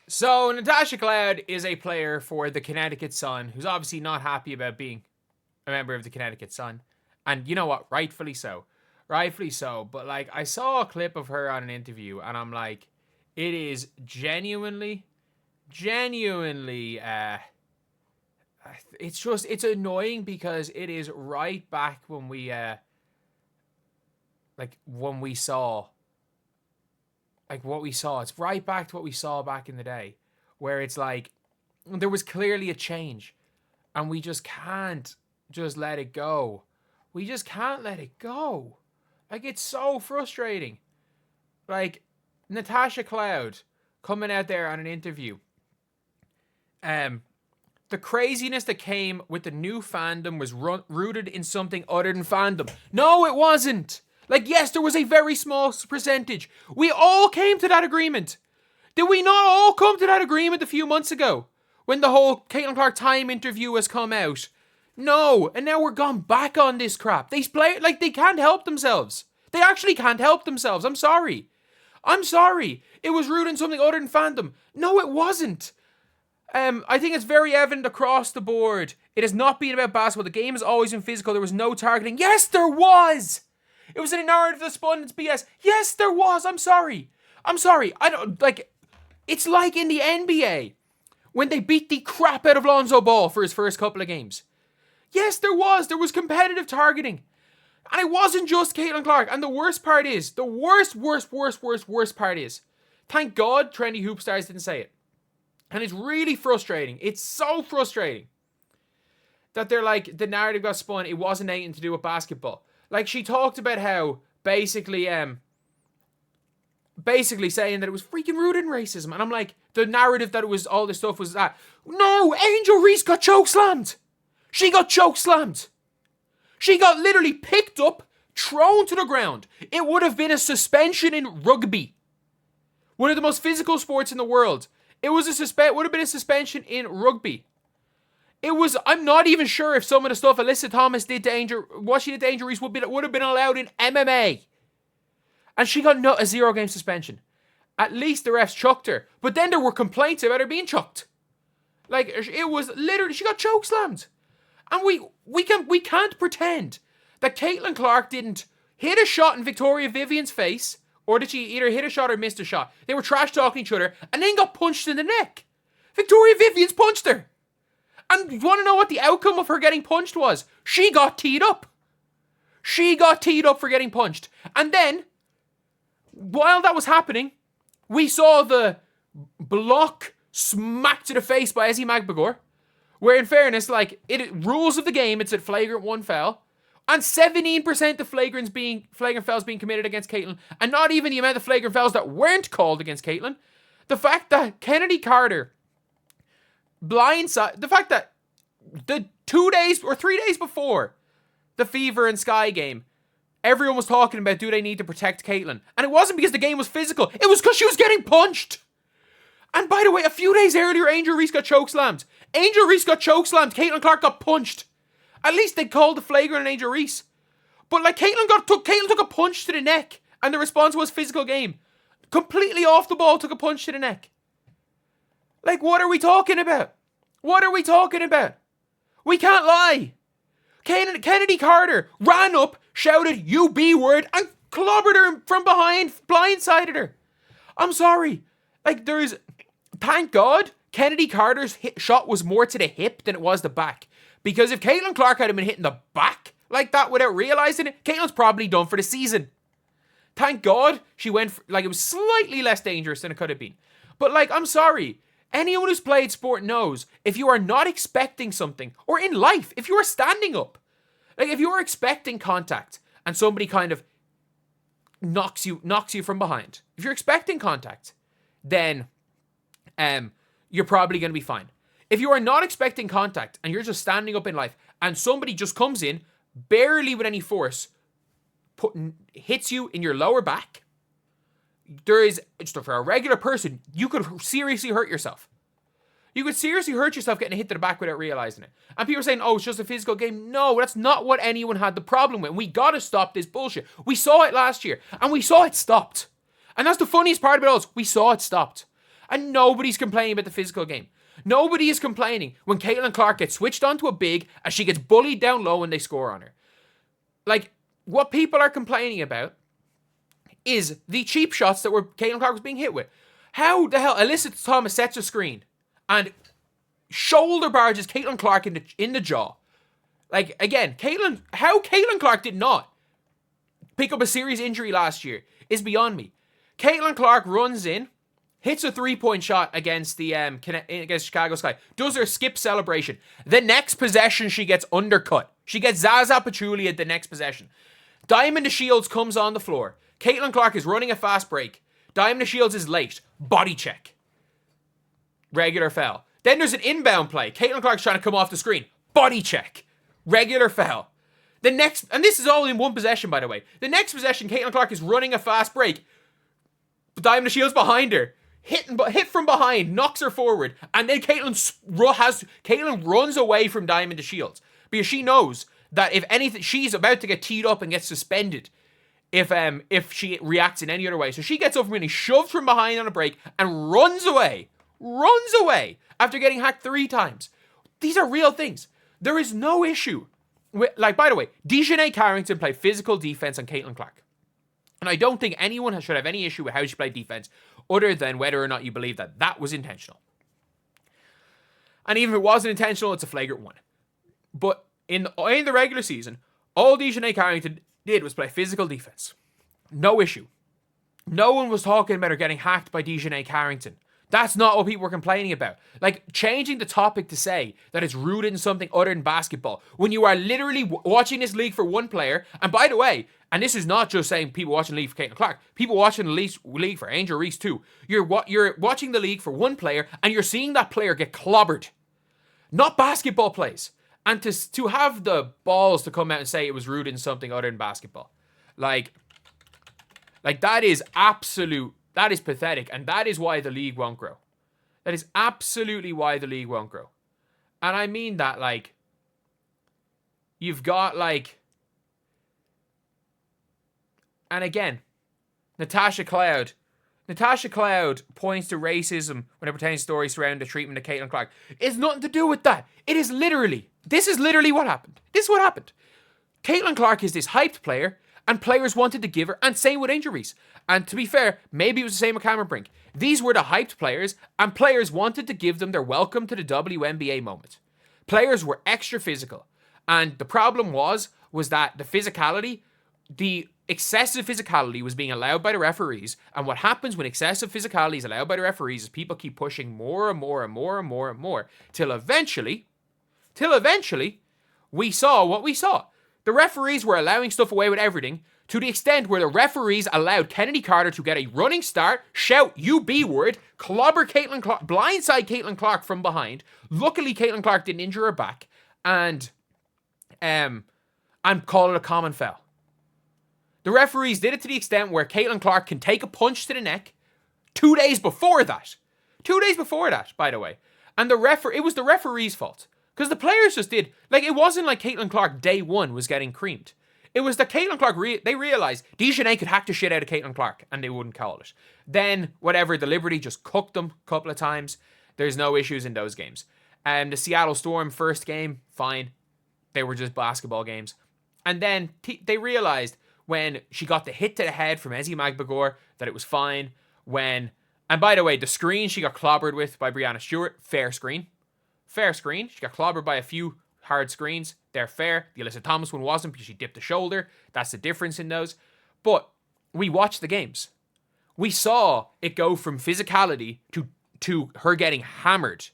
So Natasha Cloud is a player for the Connecticut Sun who's obviously not happy about being a member of the Connecticut Sun. And you know what? Rightfully so. Rightfully so. But like I saw a clip of her on an interview and I'm like, it is genuinely it's annoying because it is right back when we saw what we saw. It's right back to what we saw back in the day, where it's like there was clearly a change, and we just can't just let it go. We just can't let it go. Like, it's so frustrating. Like, Natasha Cloud coming out there on an interview. The craziness that came with the new fandom was rooted in something other than fandom. No, it wasn't. Like, yes, there was a very small percentage. We all came to that agreement. Did we not all come to that agreement a few months ago? When the whole Caitlin Clark Time interview has come out? No, and now we're gone back on this crap. They play like they can't help themselves. They actually can't help themselves. I'm sorry. It was rooted in something other than fandom. No, it wasn't. I think it's very evident across the board. It has not been about basketball. The game has always been physical. There was no targeting. Yes, there was. It was a narrative that spun its BS. Yes, there was. I'm sorry. I don't like. It's like in the NBA when they beat the crap out of Lonzo Ball for his first couple of games. Yes, there was. There was competitive targeting. And it wasn't just Caitlin Clark. And the worst part is, the worst part is, thank God Trendy Hoop Stars didn't say it. And it's really frustrating. It's so frustrating that they're like, the narrative got spun. It wasn't anything to do with basketball. Like, she talked about how basically saying that it was freaking rooted in racism. And I'm like, the narrative that it was all this stuff was that. No, Angel Reese got chokeslammed. She got chokeslammed. She got literally picked up, thrown to the ground. It would have been a suspension in rugby. One of the most physical sports in the world. It would have been a suspension in rugby. I'm not even sure if some of the stuff Alyssa Thomas did to Angel Reese would have been allowed in MMA. And she got a 0-game suspension. At least the refs chucked her. But then there were complaints about her being chucked. Like, it was literally, she got chokeslammed. And we can't pretend that Caitlin Clark didn't hit a shot in Victoria Vivian's face, or did she either hit a shot or missed a shot? They were trash talking each other and then got punched in the neck. Victoria Vivian's punched her. And you want to know what the outcome of her getting punched was? She got teed up. She got teed up for getting punched. And then, while that was happening, we saw the block smacked to the face by Ezzy Magbagor. Where, in fairness, like, rules of the game, it's a flagrant 1 foul. And 17% of flagrant fouls being committed against Caitlin. And not even the amount of flagrant fouls that weren't called against Caitlin. The fact that Kennedy Carter the fact that the 2 days or 3 days before the Fever and Sky game, everyone was talking about, do they need to protect Caitlin? And it wasn't because the game was physical. It was because she was getting punched. And by the way, a few days earlier, Angel Reese got chokeslammed. Caitlin Clark got punched. At least they called the flagrant on Angel Reese. But like, Caitlin took a punch to the neck, and the response was physical game. Completely off the ball, took a punch to the neck. Like, what are we talking about? We can't lie. Kennedy Carter ran up, shouted, "You B word," and clobbered her from behind, blindsided her. I'm sorry. Like, thank God, Kennedy Carter's shot was more to the hip than it was the back. Because if Caitlin Clark had been hitting the back like that without realizing it, Caitlin's probably done for the season. Thank God she went it was slightly less dangerous than it could have been. But like, I'm sorry. Anyone who's played sport knows if you are not expecting something, or in life, if you are standing up, like if you are expecting contact and somebody kind of knocks you from behind, if you're expecting contact, then you're probably going to be fine. If you are not expecting contact and you're just standing up in life and somebody just comes in, barely with any force, hits you in your lower back, for a regular person, you could seriously hurt yourself. You could seriously hurt yourself getting a hit to the back without realizing it. And people are saying, oh, it's just a physical game. No, that's not what anyone had the problem with. We got to stop this bullshit. We saw it last year, and we saw it stopped. And that's the funniest part about it all. We saw it stopped. And nobody's complaining about the physical game. Nobody is complaining when Caitlin Clark gets switched onto a big and she gets bullied down low and they score on her. Like, what people are complaining about is the cheap shots that Caitlin Clark was being hit with. How the hell Alyssa Thomas sets a screen and shoulder barges Caitlin Clark in the jaw. Like, again, how Caitlin Clark did not pick up a serious injury last year is beyond me. Caitlin Clark runs in, hits a 3-point shot against against Chicago Sky, does her skip celebration. The next possession, she gets undercut. She gets Zaza Pachulia at the next possession. Diamond DeShields comes on the floor. Caitlin Clark is running a fast break. Diamond DeShields is late. Body check. Regular foul. Then there's an inbound play. Caitlin Clark's trying to come off the screen. Body check. Regular foul. The next, and this is all in one possession, by the way. The next possession, Caitlin Clark is running a fast break. Diamond DeShields behind her. Hit from behind, knocks her forward, and then Caitlin runs away from Diamond DeShields because she knows that if anything, she's about to get teed up and get suspended if she reacts in any other way. So she gets over and shoved from behind on a break and runs away after getting hacked 3 times. These are real things. There is no issue with, like, by the way, Dejanay Carrington played physical defense on Caitlin Clark. And I don't think anyone should have any issue with how she played defense other than whether or not you believe that that was intentional. And even if it wasn't intentional, it's a flagrant one. But in the regular season, all Dejanay Carrington did was play physical defense. No issue. No one was talking about her getting hacked by Dejanay Carrington. That's not what people were complaining about. Like, changing the topic to say that it's rooted in something other than basketball, when you are literally watching this league for one player, and by the way, and this is not just saying people watching the league for Caitlin Clark, people watching the league for Angel Reese too. You're watching the league for one player, and you're seeing that player get clobbered. Not basketball plays. And to have the balls to come out and say it was rooted in something other than basketball. Like that is absolute. That is pathetic, and that is why the league won't grow. That is absolutely why the league won't grow. And I mean that, like, you've got, like, and again, Natasha Cloud points to racism when it pertains to stories surrounding the treatment of Caitlin Clark. It's nothing to do with that. This is literally what happened. This is what happened. Caitlin Clark is this hyped player, and players wanted to give her, and same with Angel Reese. And to be fair, maybe it was the same with Cameron Brink. These were the hyped players, and players wanted to give them their welcome to the WNBA moment. Players were extra physical. And the problem was that the excessive physicality was being allowed by the referees. And what happens when excessive physicality is allowed by the referees is people keep pushing more and more and more and more and more till eventually we saw what we saw. The referees were allowing stuff away with everything to the extent where the referees allowed Kennedy Carter to get a running start, shout "you B word," clobber Caitlin Clark, blindside Caitlin Clark from behind. Luckily, Caitlin Clark didn't injure her back, and call it a common foul. The referees did it to the extent where Caitlin Clark can take a punch to the neck 2 days before that. 2 days before that, by the way. And it was the referee's fault. Because the players just did. Like, it wasn't like Caitlin Clark day one was getting creamed. It was that Caitlin Clark, they realized Dejanay could hack the shit out of Caitlin Clark, and they wouldn't call it. Then, whatever, the Liberty just cooked them a couple of times. There's no issues in those games. The Seattle Storm first game, fine. They were just basketball games. And then they realized when she got the hit to the head from Ezi Magbagor that it was fine. And by the way, the screen she got clobbered with by Breanna Steward, fair screen. Fair screen. She got clobbered by a few hard screens. They're fair. The Alyssa Thomas one wasn't because she dipped the shoulder. That's the difference in those. But we watched the games. We saw it go from physicality to her getting hammered.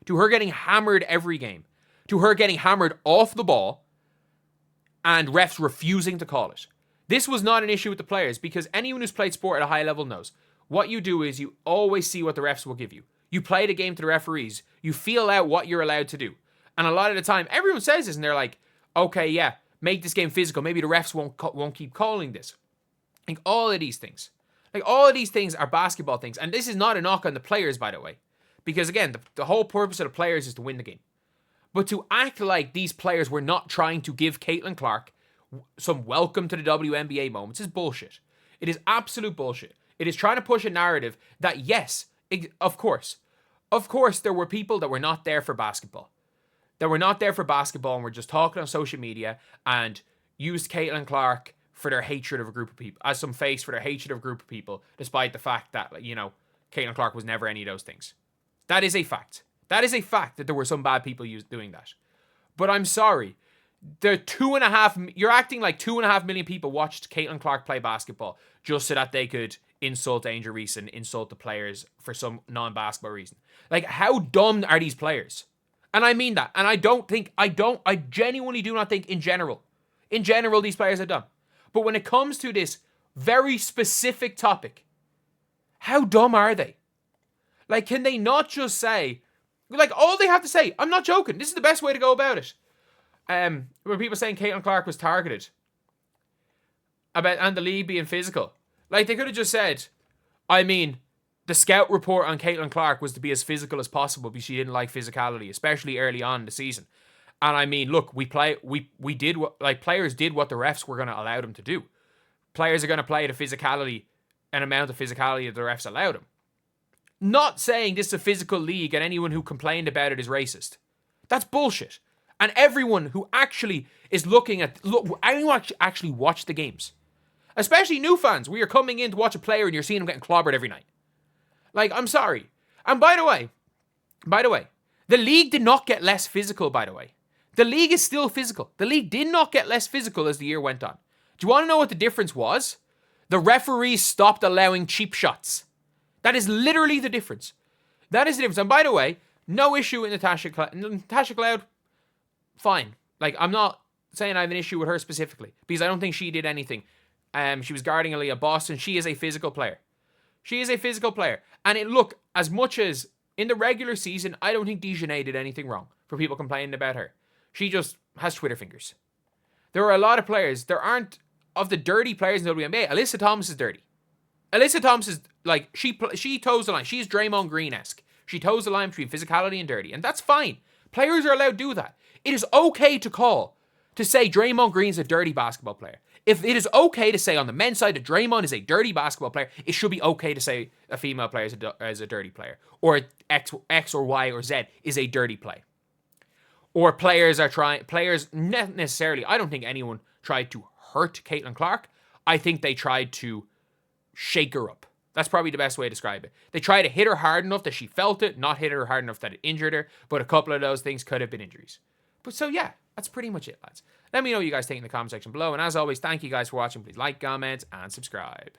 To her getting hammered every game. To her getting hammered off the ball. And refs refusing to call it. This was not an issue with the players because anyone who's played sport at a high level knows. What you do is you always see what the refs will give you. You play the game to the referees. You feel out what you're allowed to do. And a lot of the time, everyone says this and they're like, okay, yeah, make this game physical. Maybe the refs won't keep calling this. Like all of these things are basketball things. And this is not a knock on the players, by the way. Because again, the whole purpose of the players is to win the game. But to act like these players were not trying to give Caitlin Clark some welcome to the WNBA moments is bullshit. It is absolute bullshit. It is trying to push a narrative that, yes, Of course. Of course, there were people that were not there for basketball. That were not there for basketball and were just talking on social media and used Caitlin Clark for their hatred of a group of people, as some face for their hatred of a group of people, despite the fact that, Caitlin Clark was never any of those things. That is a fact. That is a fact that there were some bad people doing that. But I'm sorry. You're acting like 2.5 million people watched Caitlin Clark play basketball just so that they could insult Angel Reese and insult the players for some non-basketball reason. Like, how dumb are these players? And I mean that. And I genuinely do not think in general, these players are dumb. But when it comes to this very specific topic, how dumb are they? Like, can they not just say, like, all they have to say, I'm not joking, this is the best way to go about it. Were people saying Caitlin Clark was targeted and the league being physical? Like, they could have just said, the scout report on Caitlin Clark was to be as physical as possible because she didn't like physicality, especially early on in the season. And look, players did what the refs were going to allow them to do. Players are going to play an amount of physicality that the refs allowed them. Not saying this is a physical league and anyone who complained about it is racist. That's bullshit. And everyone who actually is anyone actually watch the games, especially new fans, where you're coming in to watch a player and you're seeing him getting clobbered every night. Like, I'm sorry. And by the way, the league did not get less physical, by the way. The league is still physical. The league did not get less physical as the year went on. Do you want to know what the difference was? The referees stopped allowing cheap shots. That is literally the difference. That is the difference. And by the way, no issue with Natasha Cloud. Fine. Like, I'm not saying I have an issue with her specifically, because I don't think she did anything. She was guarding Aaliyah Boston. She is a physical player. And as much as in the regular season, I don't think Dejanay did anything wrong for people complaining about her. She just has Twitter fingers. There are a lot of players. There aren't, of the dirty players in the WNBA, Alyssa Thomas is dirty. Alyssa Thomas is, like, she toes the line. She's Draymond Green-esque. She toes the line between physicality and dirty. And that's fine. Players are allowed to do that. It is okay to say Draymond Green's a dirty basketball player. If it is okay to say on the men's side that Draymond is a dirty basketball player, it should be okay to say a female player is a dirty player. Or X or Y or Z is a dirty play. Or players not necessarily, I don't think anyone tried to hurt Caitlin Clark. I think they tried to shake her up. That's probably the best way to describe it. They tried to hit her hard enough that she felt it, not hit her hard enough that it injured her, but a couple of those things could have been injuries. But so yeah, that's pretty much it, lads. Let me know what you guys think in the comment section below. And as always, thank you guys for watching. Please like, comment, and subscribe.